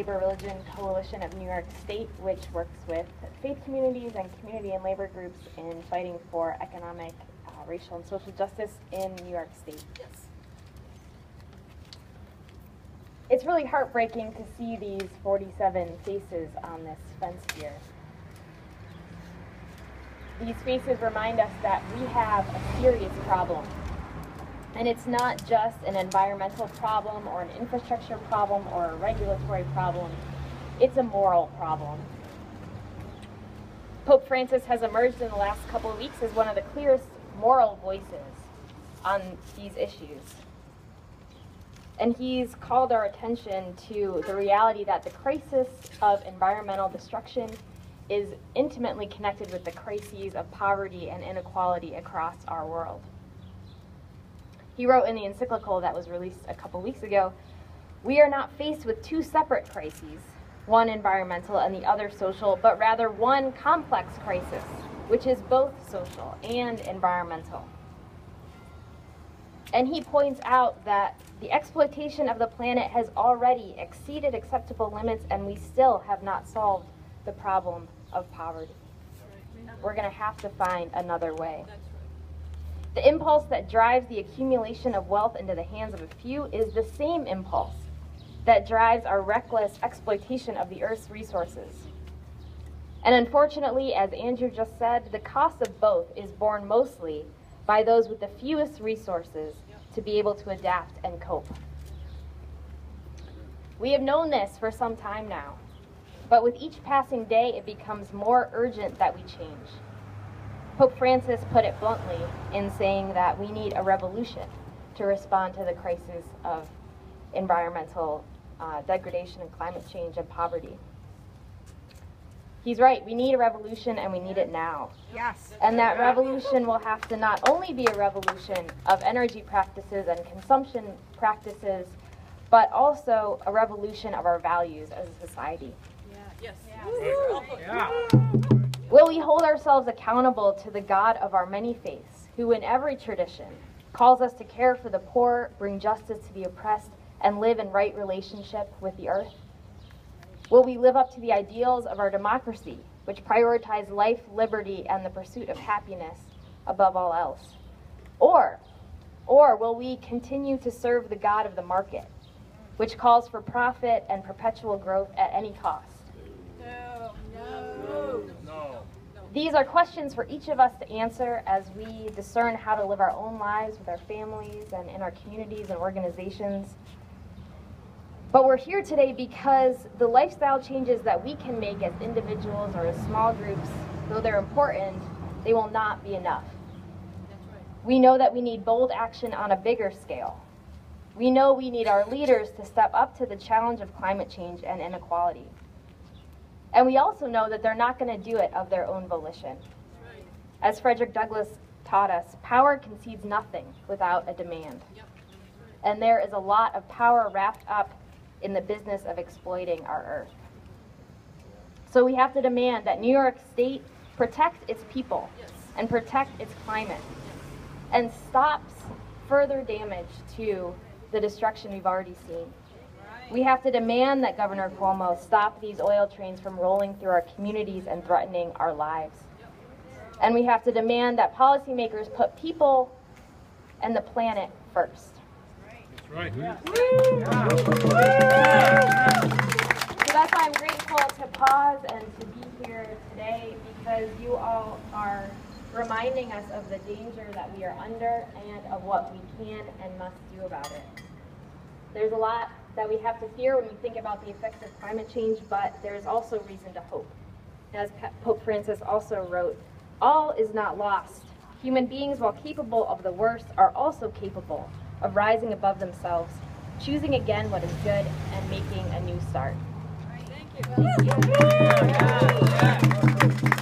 Labor Religion Coalition of New York State, which works with faith communities and community and labor groups in fighting for economic, racial, and social justice in New York State. Yes. It's really heartbreaking to see these 47 faces on this fence here. These faces remind us that we have a serious problem. And it's not just an environmental problem or an infrastructure problem or a regulatory problem. It's a moral problem. Pope Francis has emerged in the last couple of weeks as one of the clearest moral voices on these issues. And he's called our attention to the reality that the crisis of environmental destruction is intimately connected with the crises of poverty and inequality across our world. He wrote in the encyclical that was released a couple weeks ago, "We are not faced with two separate crises, one environmental and the other social, but rather one complex crisis, which is both social and environmental." And he points out that the exploitation of the planet has already exceeded acceptable limits, and we still have not solved the problem of poverty. We're going to have to find another way. The impulse that drives the accumulation of wealth into the hands of a few is the same impulse that drives our reckless exploitation of the Earth's resources. And unfortunately, as Andrew just said, the cost of both is borne mostly by those with the fewest resources to be able to adapt and cope. We have known this for some time now, but with each passing day, it becomes more urgent that we change. Pope Francis put it bluntly in saying that we need a revolution to respond to the crisis of environmental degradation and climate change and poverty. He's right, we need a revolution and we need it now. Yes. And that revolution will have to not only be a revolution of energy practices and consumption practices, but also a revolution of our values as a society. Yes. Will we hold ourselves accountable to the God of our many faiths, who in every tradition calls us to care for the poor, bring justice to the oppressed, and live in right relationship with the earth? Will we live up to the ideals of our democracy, which prioritize life, liberty, and the pursuit of happiness above all else? Or will we continue to serve the God of the market, which calls for profit and perpetual growth at any cost? No. These are questions for each of us to answer as we discern how to live our own lives with our families and in our communities and organizations. But we're here today because the lifestyle changes that we can make as individuals or as small groups, though they're important, they will not be enough. We know that we need bold action on a bigger scale. We know we need our leaders to step up to the challenge of climate change and inequality. And we also know that they're not going to do it of their own volition. As Frederick Douglass taught us, power concedes nothing without a demand. And there is a lot of power wrapped up in the business of exploiting our earth. So we have to demand that New York State protect its people and protect its climate and stops further damage to the destruction we've already seen. We have to demand that Governor Cuomo stop these oil trains from rolling through our communities and threatening our lives. And we have to demand that policymakers put people and the planet first. That's right. So that's why I'm grateful to pause and to be here today, because you all are reminding us of the danger that we are under and of what we can and must do about it. There's a lot that we have to fear when we think about the effects of climate change, but there's also reason to hope. As Pope Francis also wrote, all is not lost. Human beings, while capable of the worst, are also capable of rising above themselves, choosing again what is good, and making a new start. Thank you.